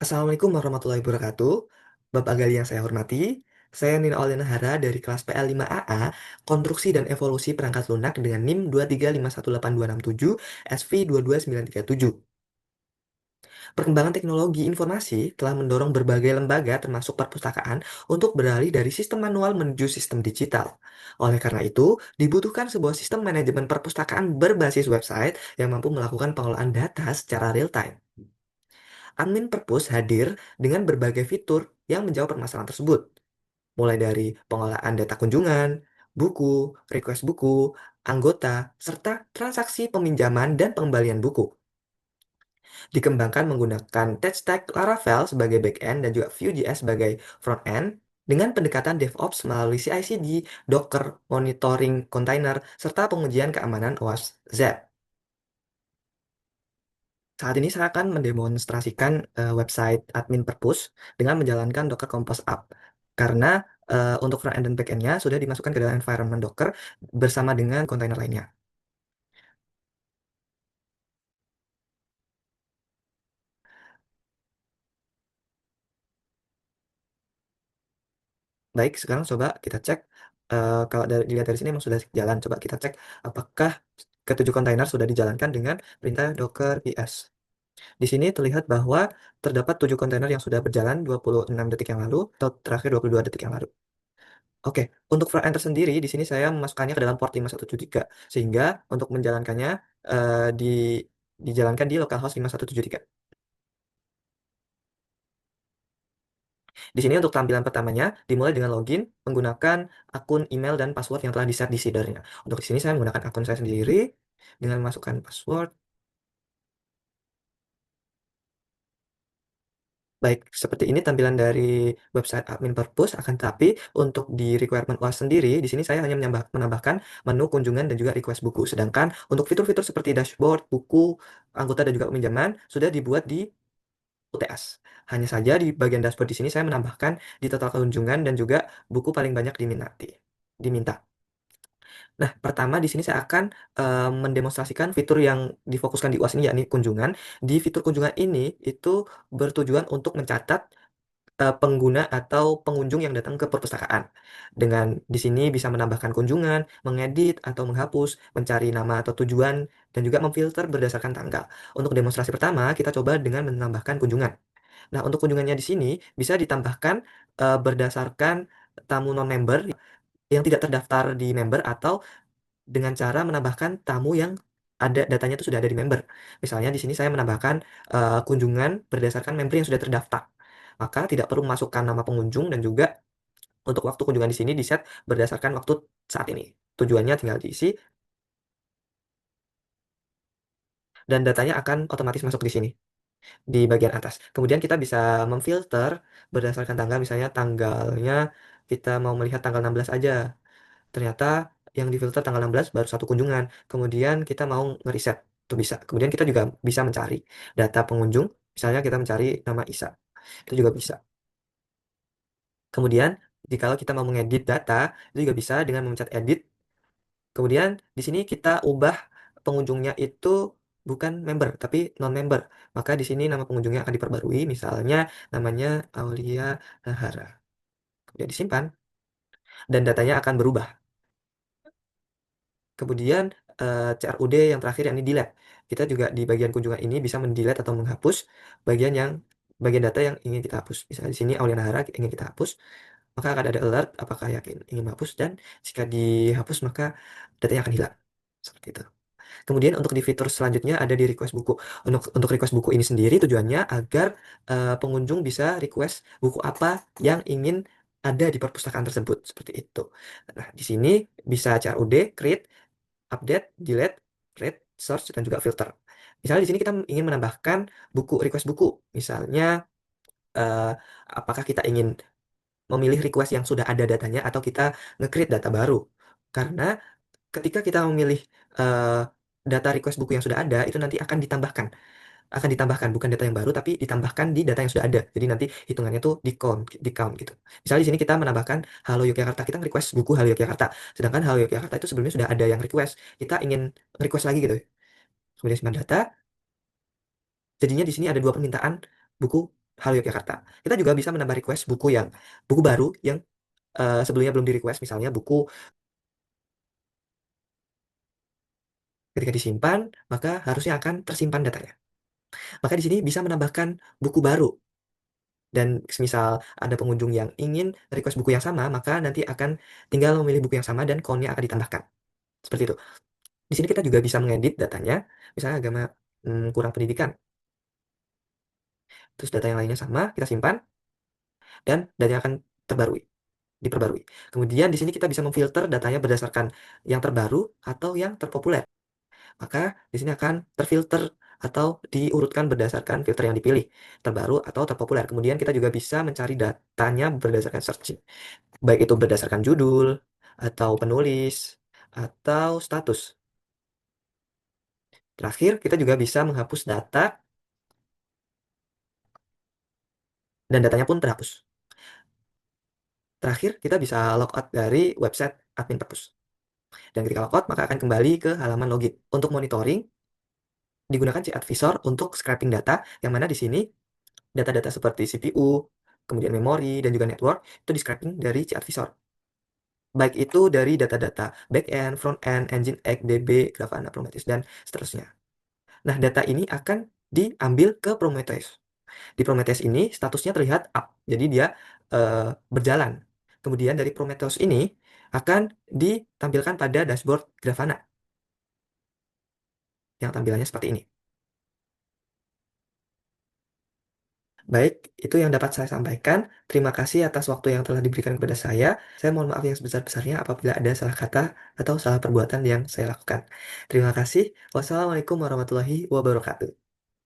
Assalamualaikum warahmatullahi wabarakatuh. Bapak Gali yang saya hormati, saya Nina Auliana Hara dari kelas PL5AA, Konstruksi dan Evolusi Perangkat Lunak dengan NIM 2351882 SV22937. Perkembangan teknologi informasi telah mendorong berbagai lembaga termasuk perpustakaan untuk beralih dari sistem manual menuju sistem digital. Oleh karena itu, dibutuhkan sebuah sistem manajemen perpustakaan berbasis website yang mampu melakukan pengolahan data secara real time. Admin Perpus hadir dengan berbagai fitur yang menjawab permasalahan tersebut, mulai dari pengolahan data kunjungan, buku, request buku, anggota, serta transaksi peminjaman dan pengembalian buku. Dikembangkan menggunakan tech stack Laravel sebagai backend dan juga Vue.js sebagai frontend dengan pendekatan DevOps melalui CI/CD, Docker, monitoring container, serta pengujian keamanan OWASP Z. Saat ini saya akan mendemonstrasikan website admin Perpus dengan menjalankan Docker Compose App. Karena untuk front-end dan back-end-nya sudah dimasukkan ke dalam environment Docker bersama dengan kontainer lainnya. Baik, sekarang coba kita cek. Kalau dilihat dari sini memang sudah jalan. Coba kita cek apakah ketujuh kontainer sudah dijalankan dengan perintah Docker PS. Di sini terlihat bahwa terdapat 7 kontainer yang sudah berjalan 26 detik yang lalu atau terakhir 22 detik yang lalu. Oke, untuk front end tersendiri di sini saya memasukkannya ke dalam port 5173 sehingga untuk menjalankannya dijalankan di localhost 5173. Di sini untuk tampilan pertamanya dimulai dengan login menggunakan akun email dan password yang telah di-set di seedernya. Untuk di sini saya menggunakan akun saya sendiri dengan memasukkan password. Baik, seperti ini tampilan dari website admin Purpose. Akan tetapi untuk di requirement UAS sendiri, di sini saya hanya menambahkan menu kunjungan dan juga request buku. Sedangkan untuk fitur-fitur seperti dashboard, buku, anggota dan juga peminjaman sudah dibuat di UTS. Hanya saja di bagian dashboard di sini saya menambahkan di total kunjungan dan juga buku paling banyak diminta. Nah, pertama di sini saya akan mendemonstrasikan fitur yang difokuskan di UAS ini yakni kunjungan. Di fitur kunjungan ini itu bertujuan untuk mencatat pengguna atau pengunjung yang datang ke perpustakaan. Dengan di sini bisa menambahkan kunjungan, mengedit atau menghapus, mencari nama atau tujuan, dan juga memfilter berdasarkan tanggal. Untuk demonstrasi pertama, kita coba dengan menambahkan kunjungan. Nah, untuk kunjungannya di sini bisa ditambahkan berdasarkan tamu non-member yang tidak terdaftar di member atau dengan cara menambahkan tamu yang ada datanya itu sudah ada di member. Misalnya di sini saya menambahkan kunjungan berdasarkan member yang sudah terdaftar. Maka tidak perlu memasukkan nama pengunjung dan juga untuk waktu kunjungan di sini di-set berdasarkan waktu saat ini. Tujuannya tinggal diisi dan datanya akan otomatis masuk di sini di bagian atas. Kemudian kita bisa memfilter berdasarkan tanggal, misalnya tanggalnya kita mau melihat tanggal 16 aja. Ternyata yang difilter tanggal 16 baru satu kunjungan. Kemudian kita mau ngeriset, itu bisa. Kemudian kita juga bisa mencari data pengunjung, misalnya kita mencari nama Isa. Itu juga bisa. Kemudian, jikalau kita mau mengedit data, itu juga bisa dengan memencet edit. Kemudian, di sini kita ubah pengunjungnya itu bukan member, tapi non-member. Maka di sini nama pengunjungnya akan diperbarui, misalnya namanya Aulia Nahara. Kemudian disimpan, dan datanya akan berubah. Kemudian CRUD yang terakhir yakni delete. Kita juga di bagian kunjungan ini bisa mendelete atau menghapus bagian data yang ingin kita hapus. Misalnya di sini Aulia Nahara ingin kita hapus, maka akan ada alert apakah yakin ingin menghapus dan jika dihapus maka datanya akan hilang. Seperti itu. Kemudian untuk di fitur selanjutnya ada di request buku. Untuk request buku ini sendiri tujuannya agar pengunjung bisa request buku apa yang ingin ada di perpustakaan tersebut seperti itu. Nah, di sini bisa CRUD, create, update, delete, create, search dan juga filter. Misalnya di sini kita ingin menambahkan request buku. Misalnya eh, apakah kita ingin memilih request yang sudah ada datanya atau kita nge-create data baru. Karena ketika kita memilih eh, data request buku yang sudah ada, itu nanti akan ditambahkan bukan data yang baru tapi ditambahkan di data yang sudah ada. Jadi nanti hitungannya tuh di count gitu. Misalnya di sini kita menambahkan Halo Yogyakarta, kita request buku Halo Yogyakarta. Sedangkan Halo Yogyakarta itu sebelumnya sudah ada yang request. Kita ingin request lagi gitu. Kemudian simpan data. Jadinya di sini ada dua permintaan buku Halo Yogyakarta. Kita juga bisa menambah request buku baru yang sebelumnya belum di-request, misalnya buku ketika disimpan, maka harusnya akan tersimpan datanya. Maka di sini bisa menambahkan buku baru. Dan semisal ada pengunjung yang ingin request buku yang sama, maka nanti akan tinggal memilih buku yang sama dan count-nya akan ditambahkan. Seperti itu. Di sini kita juga bisa mengedit datanya, misalnya agama kurang pendidikan. Terus data yang lainnya sama, kita simpan, dan datanya akan diperbarui. Kemudian di sini kita bisa memfilter datanya berdasarkan yang terbaru atau yang terpopuler. Maka di sini akan terfilter atau diurutkan berdasarkan filter yang dipilih, terbaru atau terpopuler. Kemudian kita juga bisa mencari datanya berdasarkan searching, baik itu berdasarkan judul, atau penulis, atau status. Terakhir, kita juga bisa menghapus data dan datanya pun terhapus. Terakhir, kita bisa logout dari website admin perpus. Dan ketika logout, maka akan kembali ke halaman login. Untuk monitoring, digunakan cAdvisor untuk scraping data, yang mana di sini data-data seperti CPU, kemudian memori, dan juga network, itu di scraping dari cAdvisor. Baik itu dari data-data backend, frontend, Nginx, DB, Grafana, Prometheus, dan seterusnya. Nah, data ini akan diambil ke Prometheus. Di Prometheus ini statusnya terlihat up, jadi dia berjalan. Kemudian dari Prometheus ini akan ditampilkan pada dashboard Grafana yang tampilannya seperti ini. Baik, itu yang dapat saya sampaikan. Terima kasih atas waktu yang telah diberikan kepada saya. Saya mohon maaf yang sebesar-besarnya apabila ada salah kata atau salah perbuatan yang saya lakukan. Terima kasih. Wassalamualaikum warahmatullahi wabarakatuh.